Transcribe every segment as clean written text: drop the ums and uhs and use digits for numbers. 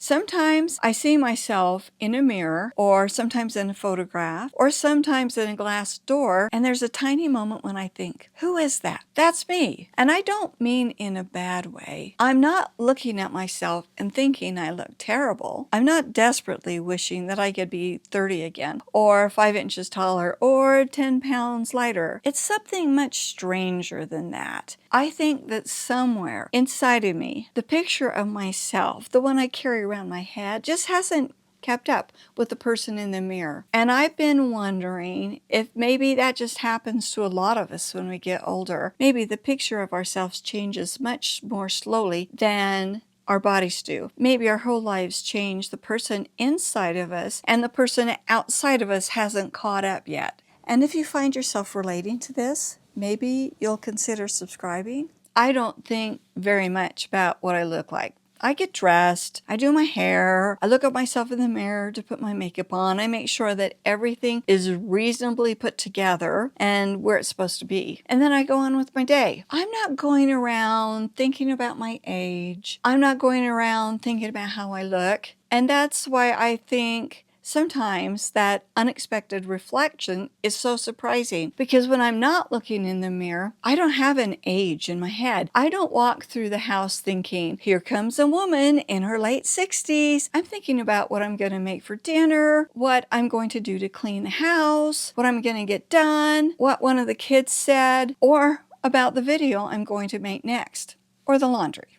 Sometimes I see myself in a mirror, or sometimes in a photograph, or sometimes in a glass door, and there's a tiny moment when I think, who is that? That's me. And I don't mean in a bad way. I'm not looking at myself and thinking I look terrible. I'm not desperately wishing that I could be 30 again, or 5 inches taller, or 10 pounds lighter. It's something much stranger than that. I think that somewhere inside of me, the picture of myself, the one I carry around my head, just hasn't kept up with the person in the mirror. And I've been wondering if maybe that just happens to a lot of us when we get older. Maybe the picture of ourselves changes much more slowly than our bodies do. Maybe our whole lives change. The person inside of us and the person outside of us hasn't caught up yet. And if you find yourself relating to this, maybe you'll consider subscribing. I don't think very much about what I look like. I get dressed, I do my hair, I look at myself in the mirror to put my makeup on, I make sure that everything is reasonably put together and where it's supposed to be. And then I go on with my day. I'm not going around thinking about my age. I'm not going around thinking about how I look. And that's why I think sometimes that unexpected reflection is so surprising, because when I'm not looking in the mirror, I don't have an age in my head. I don't walk through the house thinking, here comes a woman in her late 60s. I'm thinking about what I'm going to make for dinner, what I'm going to do to clean the house, what I'm going to get done, what one of the kids said, or about the video I'm going to make next, or the laundry,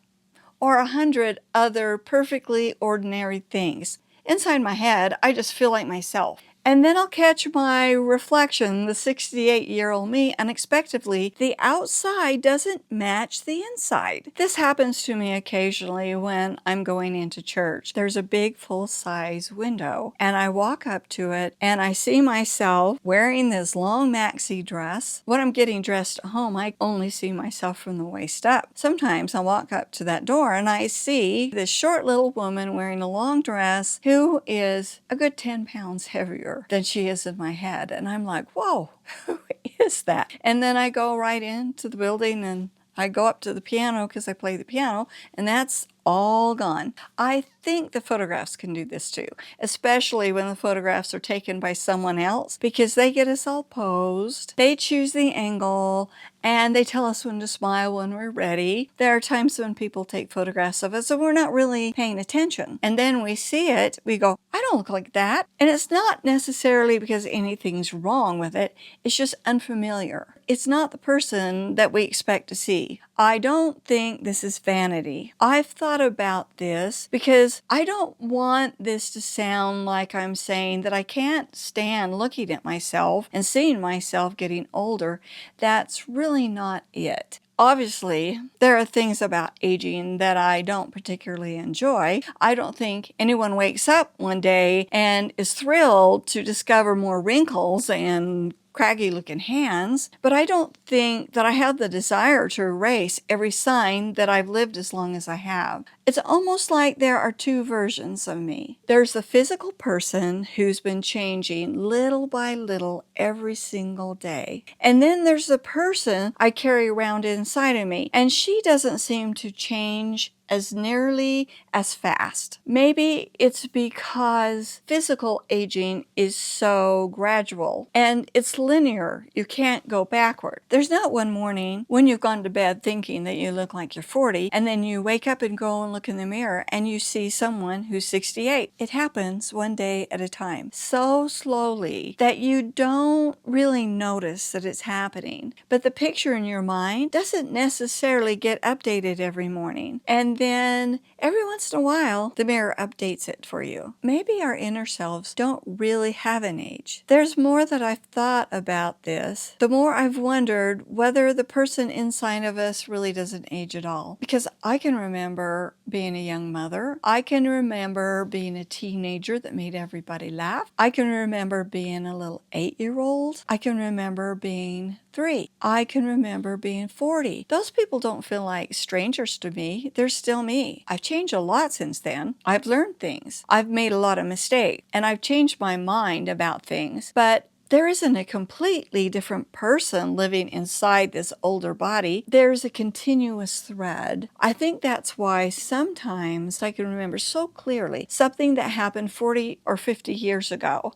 or 100 other perfectly ordinary things. Inside my head, I just feel like myself. And then I'll catch my reflection, the 68-year-old me, unexpectedly. The outside doesn't match the inside. This happens to me occasionally when I'm going into church. There's a big full-size window, and I walk up to it, and I see myself wearing this long maxi dress. When I'm getting dressed at home, I only see myself from the waist up. Sometimes I walk up to that door, and I see this short little woman wearing a long dress who is a good 10 pounds heavier than she is in my head. And I'm like, whoa, who is that? And then I go right into the building and I go up to the piano because I play the piano, and that's all gone. I think the photographs can do this too, especially when the photographs are taken by someone else, because they get us all posed, they choose the angle, and they tell us when to smile when we're ready. There are times when people take photographs of us and we're not really paying attention. And then we see it, we go, I don't look like that. And it's not necessarily because anything's wrong with it, it's just unfamiliar. It's not the person that we expect to see. I don't think this is vanity. I've thought about this because I don't want this to sound like I'm saying that I can't stand looking at myself and seeing myself getting older. That's really not it. Obviously, there are things about aging that I don't particularly enjoy. I don't think anyone wakes up one day and is thrilled to discover more wrinkles and craggy looking hands, but I don't think that I have the desire to erase every sign that I've lived as long as I have. It's almost like there are two versions of me. There's the physical person who's been changing little by little every single day. And then there's the person I carry around inside of me, and she doesn't seem to change as nearly as fast. Maybe it's because physical aging is so gradual and it's linear. You can't go backward. There's not one morning when you've gone to bed thinking that you look like you're 40 and then you wake up and go and look in the mirror and you see someone who's 68. It happens one day at a time, so slowly that you don't really notice that it's happening. But the picture in your mind doesn't necessarily get updated every morning. And then every once in a while, the mirror updates it for you. Maybe our inner selves don't really have an age. There's more that I've thought about this, the more I've wondered whether the person inside of us really doesn't age at all. Because I can remember being a young mother. I can remember being a teenager that made everybody laugh. I can remember being a little 8-year-old. I can remember being 3. I can remember being 40. Those people don't feel like strangers to me. They're still me. I've changed a lot since then. I've learned things. I've made a lot of mistakes, and I've changed my mind about things. But there isn't a completely different person living inside this older body. There's a continuous thread. I think that's why sometimes I can remember so clearly something that happened 40 or 50 years ago.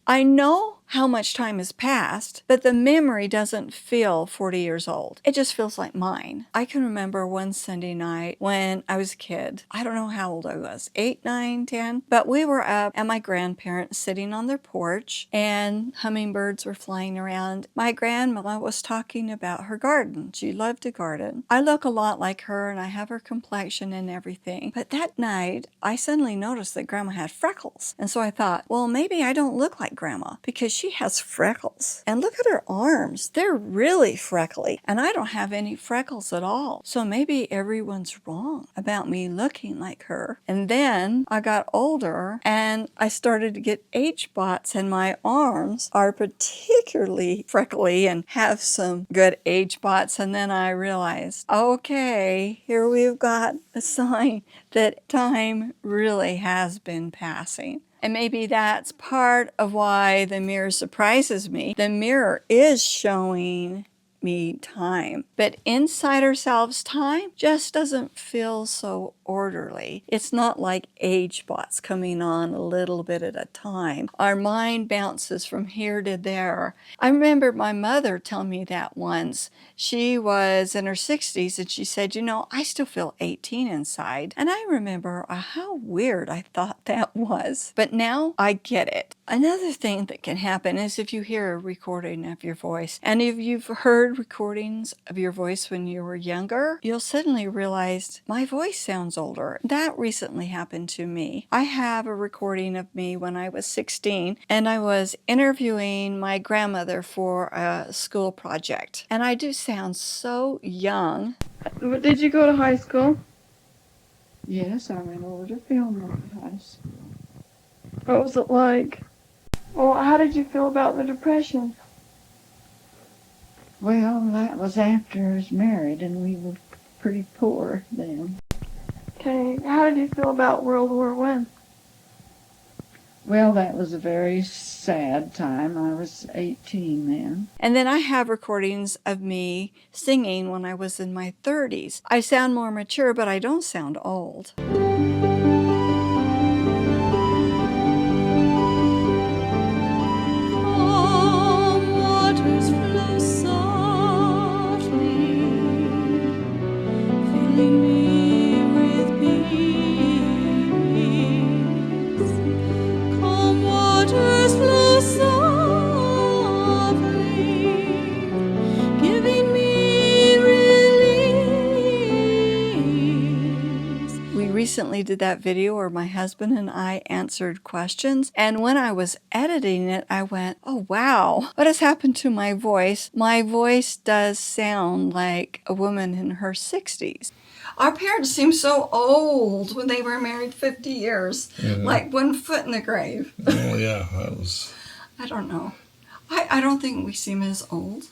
I know how much time has passed, but the memory doesn't feel 40 years old. It just feels like mine. I can remember one Sunday night when I was a kid. I don't know how old I was, 8, 9, 10, but we were up at my grandparents sitting on their porch and hummingbirds were flying around. My grandma was talking about her garden. She loved to garden. I look a lot like her and I have her complexion and everything. But that night, I suddenly noticed that Grandma had freckles. And so I thought, well, maybe I don't look like Grandma because she has freckles. And look at her arms. They're really freckly. And I don't have any freckles at all. So maybe everyone's wrong about me looking like her. And then I got older and I started to get age spots and my arms are particularly freckly and have some good age spots. And then I realized, okay, here we've got a sign that time really has been passing. And maybe that's part of why the mirror surprises me. The mirror is showing me time, but inside ourselves, time just doesn't feel so orderly. It's not like age spots coming on a little bit at a time. Our mind bounces from here to there. I remember my mother telling me that once. She was in her 60s and she said, you know, I still feel 18 inside. And I remember how weird I thought that was. But now I get it. Another thing that can happen is if you hear a recording of your voice, and if you've heard recordings of your voice when you were younger, you'll suddenly realize my voice sounds older. That recently happened to me. I have a recording of me when I was 16 and I was interviewing my grandmother for a school project. And I do sound so young. Did you go to high school? Yes, I went over to film high school. What was it like? Well, how did you feel about the Depression? Well, that was after I was married and we were pretty poor then. Okay, how did you feel about World War I? Well, that was a very sad time. I was 18 then. And then I have recordings of me singing when I was in my 30s. I sound more mature, but I don't sound old. Recently did that video where my husband and I answered questions, and when I was editing it I went, oh wow, what has happened to my voice? My voice does sound like a woman in her 60s. Our parents seemed so old when they were married 50 years, like one foot in the grave. Oh yeah, that was... I don't know. I don't think we seem as old.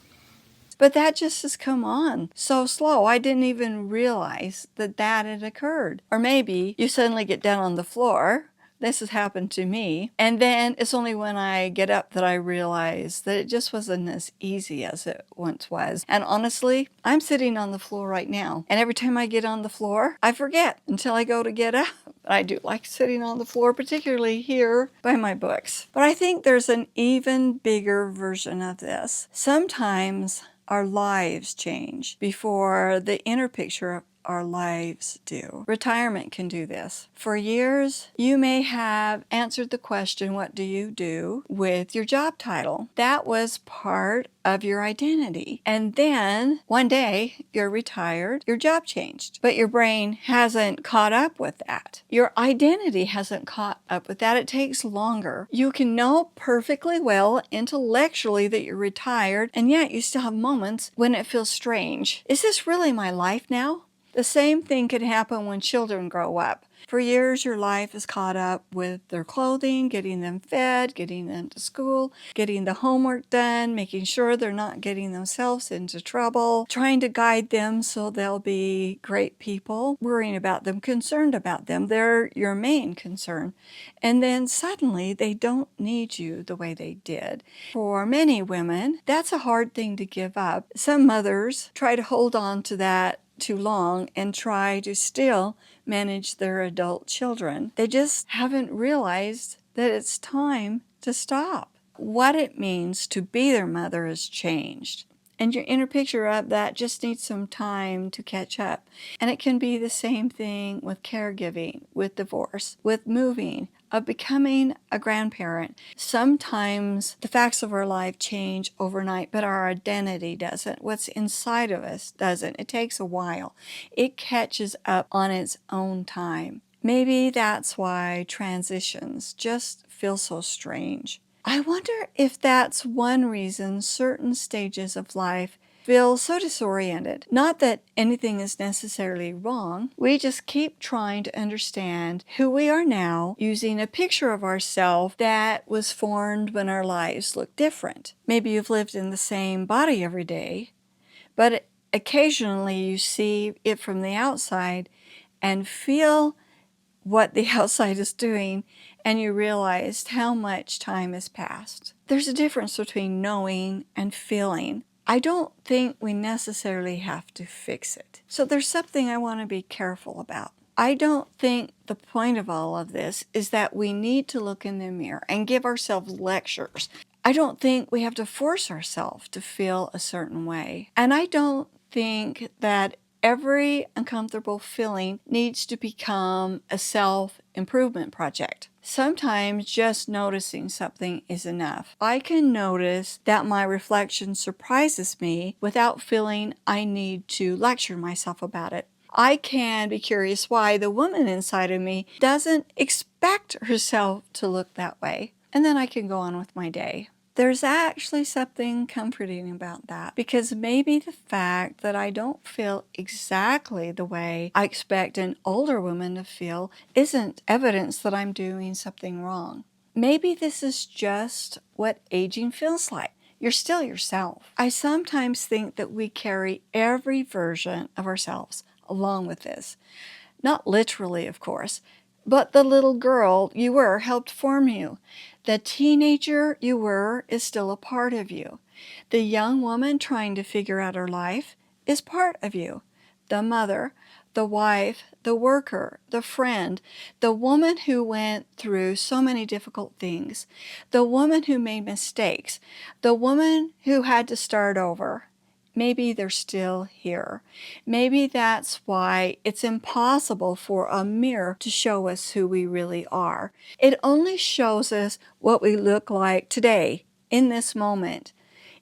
But that just has come on so slow. I didn't even realize that that had occurred. Or maybe you suddenly get down on the floor. This has happened to me. And then it's only when I get up that I realize that it just wasn't as easy as it once was. And honestly, I'm sitting on the floor right now. And every time I get on the floor, I forget until I go to get up. I do like sitting on the floor, particularly here by my books. But I think there's an even bigger version of this. Sometimes our lives change before the inner picture of our lives do. Retirement can do this. For years, you may have answered the question, what do you do, with your job title. That was part of your identity. And then one day you're retired, your job changed, but your brain hasn't caught up with that. Your identity hasn't caught up with that. It takes longer. You can know perfectly well intellectually that you're retired, and yet you still have moments when it feels strange. Is this really my life now? The same thing could happen when children grow up. For years, your life is caught up with their clothing, getting them fed, getting them to school, getting the homework done, making sure they're not getting themselves into trouble, trying to guide them so they'll be great people, worrying about them, concerned about them. They're your main concern. And then suddenly they don't need you the way they did. For many women, that's a hard thing to give up. Some mothers try to hold on to that too long and try to still manage their adult children. They just haven't realized that it's time to stop. What it means to be their mother has changed. And your inner picture of that just needs some time to catch up. And it can be the same thing with caregiving, with divorce, with moving, of becoming a grandparent. Sometimes the facts of our life change overnight, but our identity doesn't. What's inside of us doesn't. It takes a while. It catches up on its own time. Maybe that's why transitions just feel so strange. I wonder if that's one reason certain stages of life feel so disoriented. Not that anything is necessarily wrong. We just keep trying to understand who we are now using a picture of ourselves that was formed when our lives looked different. Maybe you've lived in the same body every day, but occasionally you see it from the outside and feel what the outside is doing, and you realized how much time has passed. There's a difference between knowing and feeling. I don't think we necessarily have to fix it. So there's something I want to be careful about. I don't think the point of all of this is that we need to look in the mirror and give ourselves lectures. I don't think we have to force ourselves to feel a certain way. And I don't think that every uncomfortable feeling needs to become a self-improvement project. Sometimes just noticing something is enough. I can notice that my reflection surprises me without feeling I need to lecture myself about it. I can be curious why the woman inside of me doesn't expect herself to look that way. And then I can go on with my day. There's actually something comforting about that, because maybe the fact that I don't feel exactly the way I expect an older woman to feel isn't evidence that I'm doing something wrong. Maybe this is just what aging feels like. You're still yourself. I sometimes think that we carry every version of ourselves along with this. Not literally, of course, but the little girl you were helped form you. The teenager you were is still a part of you. The young woman trying to figure out her life is part of you. The mother, the wife, the worker, the friend, the woman who went through so many difficult things, the woman who made mistakes, the woman who had to start over. Maybe they're still here. Maybe that's why it's impossible for a mirror to show us who we really are. It only shows us what we look like today, in this moment.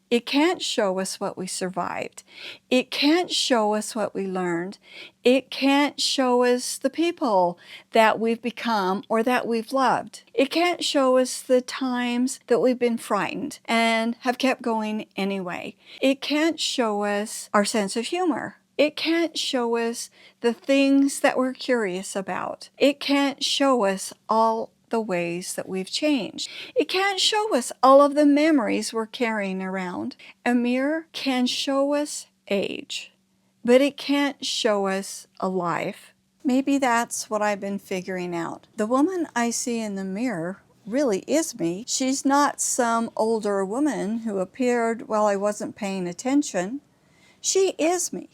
It can't show us what we survived. It can't show us what we learned. It can't show us the people that we've become or that we've loved. It can't show us the times that we've been frightened and have kept going anyway. It can't show us our sense of humor. It can't show us the things that we're curious about. It can't show us all the ways that we've changed. It can't show us all of the memories we're carrying around. A mirror can show us age, but it can't show us a life. Maybe that's what I've been figuring out. The woman I see in the mirror really is me. She's not some older woman who appeared while I wasn't paying attention. She is me,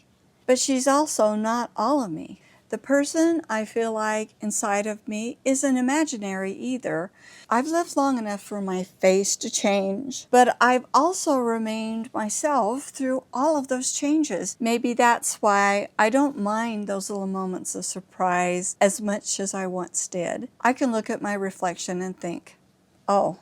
but she's also not all of me. The person I feel like inside of me isn't imaginary either. I've lived long enough for my face to change, but I've also remained myself through all of those changes. Maybe that's why I don't mind those little moments of surprise as much as I once did. I can look at my reflection and think, oh,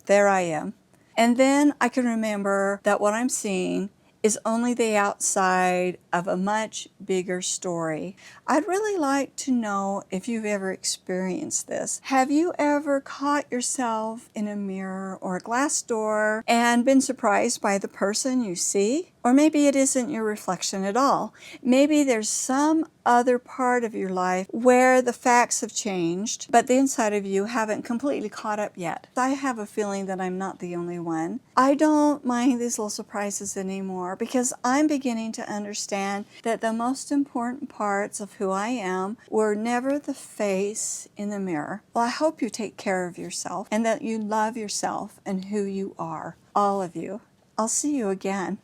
there I am. And then I can remember that what I'm seeing is only the outside of a much bigger story. I'd really like to know if you've ever experienced this. Have you ever caught yourself in a mirror or a glass door and been surprised by the person you see? Or maybe it isn't your reflection at all. Maybe there's some other part of your life where the facts have changed, but the inside of you haven't completely caught up yet. I have a feeling that I'm not the only one. I don't mind these little surprises anymore because I'm beginning to understand that the most important parts of who I am were never the face in the mirror. Well, I hope you take care of yourself and that you love yourself and who you are, all of you. I'll see you again.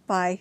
Bye.